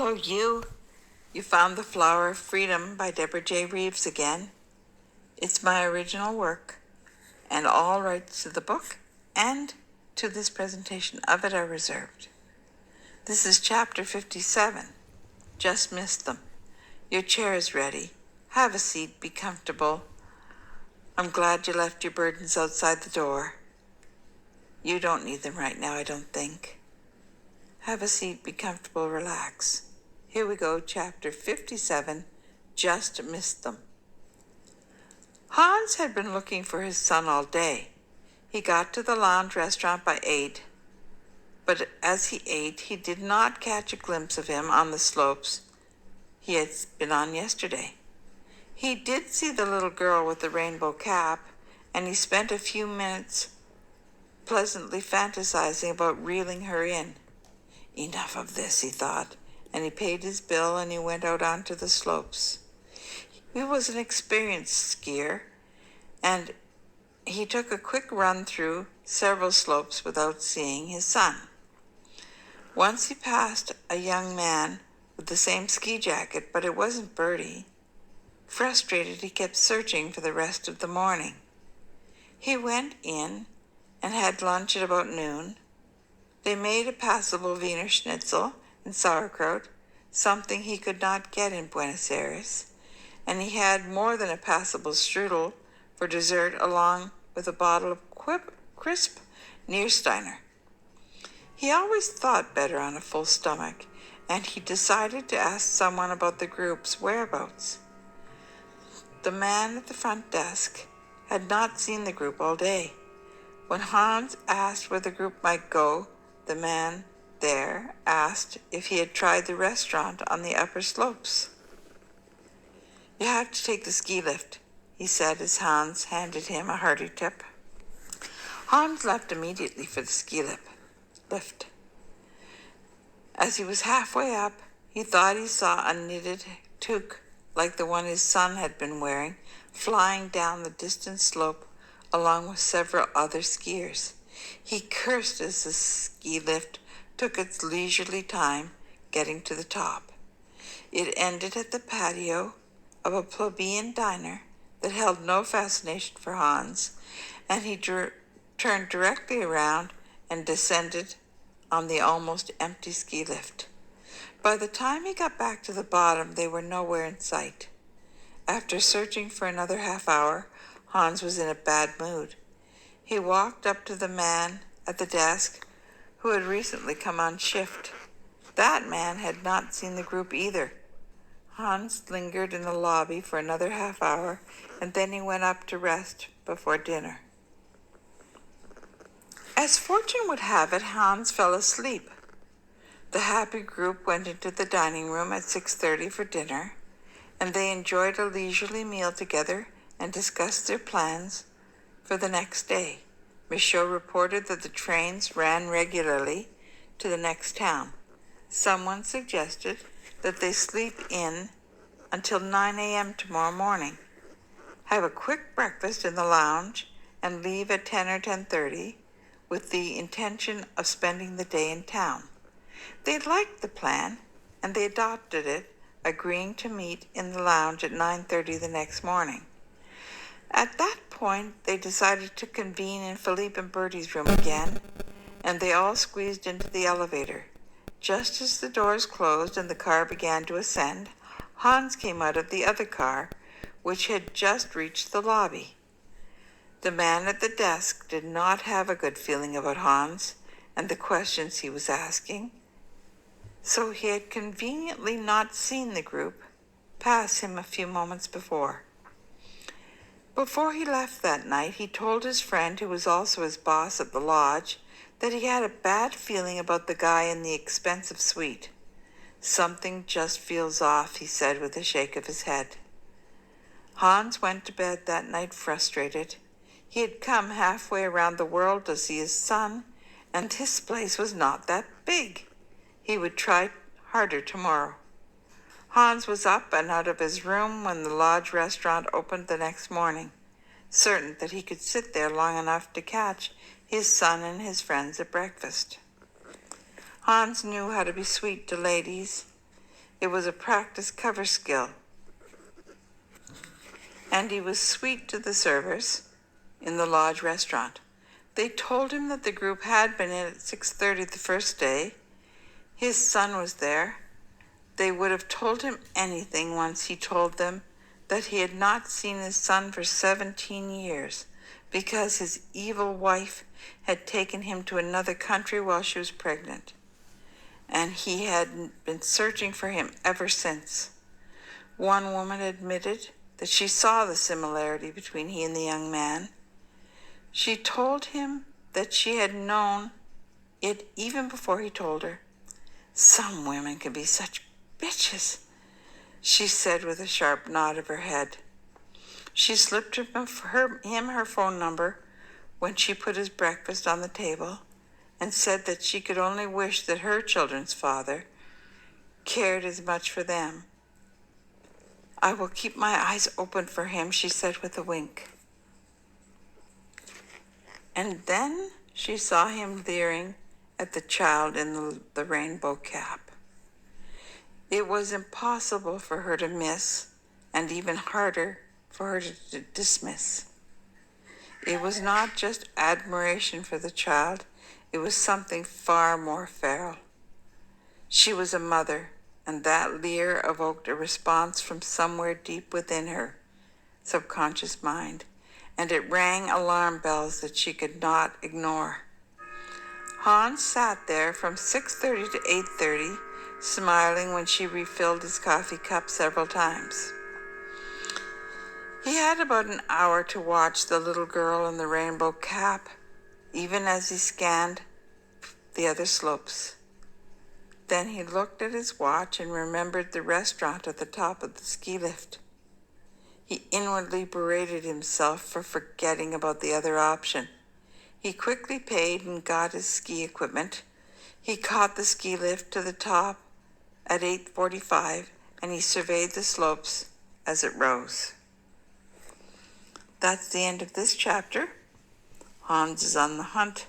Hello, you. You found The Flower of Freedom by Deborah J. Reeves again. It's my original work, and all rights to the book and to this presentation of it are reserved. This is chapter 57. Just missed them. Your chair is ready. Have a seat, be comfortable. I'm glad you left your burdens outside the door. You don't need them right now, I don't think. Have a seat, be comfortable, relax. Here we go, chapter 57, Just Missed Them. Hans had been looking for his son all day. He got to the lounge restaurant by 8, but as he ate, he did not catch a glimpse of him on the slopes he had been on yesterday. He did see the little girl with the rainbow cap, and he spent a few minutes pleasantly fantasizing about reeling her in. Enough of this, he thought, and he paid his bill and he went out onto the slopes. He was an experienced skier, and he took a quick run through several slopes without seeing his son. Once he passed a young man with the same ski jacket, but it wasn't Bertie. Frustrated, he kept searching for the rest of the morning. He went in and had lunch at about noon. They made a passable Wiener Schnitzel and sauerkraut, something he could not get in Buenos Aires, and he had more than a passable strudel for dessert along with a bottle of crisp Niersteiner. He always thought better on a full stomach, and he decided to ask someone about the group's whereabouts. The man at the front desk had not seen the group all day. When Hans asked where the group might go, the man there asked if he had tried the restaurant on the upper slopes. You have to take the ski lift, he said as Hans handed him a hearty tip. Hans left immediately for the ski lift. As he was halfway up, he thought he saw a knitted toque like the one his son had been wearing, flying down the distant slope along with several other skiers. He cursed as the ski lift took its leisurely time getting to the top. It ended at the patio of a plebeian diner that held no fascination for Hans, and he turned directly around and descended on the almost empty ski lift. By the time he got back to the bottom, they were nowhere in sight. After searching for another half hour, Hans was in a bad mood. He walked up to the man at the desk who had recently come on shift. That man had not seen the group either. Hans lingered in the lobby for another half hour, and then he went up to rest before dinner. As fortune would have it, Hans fell asleep. The happy group went into the dining room at 6:30 for dinner, and they enjoyed a leisurely meal together and discussed their plans for the next day. Michaud reported that the trains ran regularly to the next town. Someone suggested that they sleep in until 9 a.m. tomorrow morning, have a quick breakfast in the lounge, and leave at 10 or 10:30 with the intention of spending the day in town. They liked the plan, and they adopted it, agreeing to meet in the lounge at 9:30 the next morning. At that point, they decided to convene in Philippe and Bertie's room again, and they all squeezed into the elevator. Just as the doors closed and the car began to ascend, Hans came out of the other car, which had just reached the lobby. The man at the desk did not have a good feeling about Hans and the questions he was asking, so he had conveniently not seen the group pass him a few moments before. Before he left that night, he told his friend, who was also his boss at the lodge, that he had a bad feeling about the guy in the expensive suite. Something just feels off, he said with a shake of his head. Hans went to bed that night frustrated. He had come halfway around the world to see his son, and his place was not that big. He would try harder tomorrow. Hans was up and out of his room when the lodge restaurant opened the next morning, certain that he could sit there long enough to catch his son and his friends at breakfast. Hans knew how to be sweet to ladies. It was a practiced cover skill. And he was sweet to the servers in the lodge restaurant. They told him that the group had been in at 6:30 the first day. His son was there. They would have told him anything once he told them that he had not seen his son for 17 years because his evil wife had taken him to another country while she was pregnant. And he had been searching for him ever since. One woman admitted that she saw the similarity between he and the young man. She told him that she had known it even before he told her. "Some women can be such bitches," she said with a sharp nod of her head. She slipped him her phone number when she put his breakfast on the table and said that she could only wish that her children's father cared as much for them. "I will keep my eyes open for him," she said with a wink. And then she saw him leering at the child in the rainbow cap. It was impossible for her to miss, and even harder for her to dismiss. It was not just admiration for the child, it was something far more feral. She was a mother, and that leer evoked a response from somewhere deep within her subconscious mind, and it rang alarm bells that she could not ignore. Hans sat there from 6:30 to 8:30, smiling when she refilled his coffee cup several times. He had about an hour to watch the little girl in the rainbow cap, even as he scanned the other slopes. Then he looked at his watch and remembered the restaurant at the top of the ski lift. He inwardly berated himself for forgetting about the other option. He quickly paid and got his ski equipment. He caught the ski lift to the top at 8:45, and he surveyed the slopes as it rose. That's the end of this chapter. Hans is on the hunt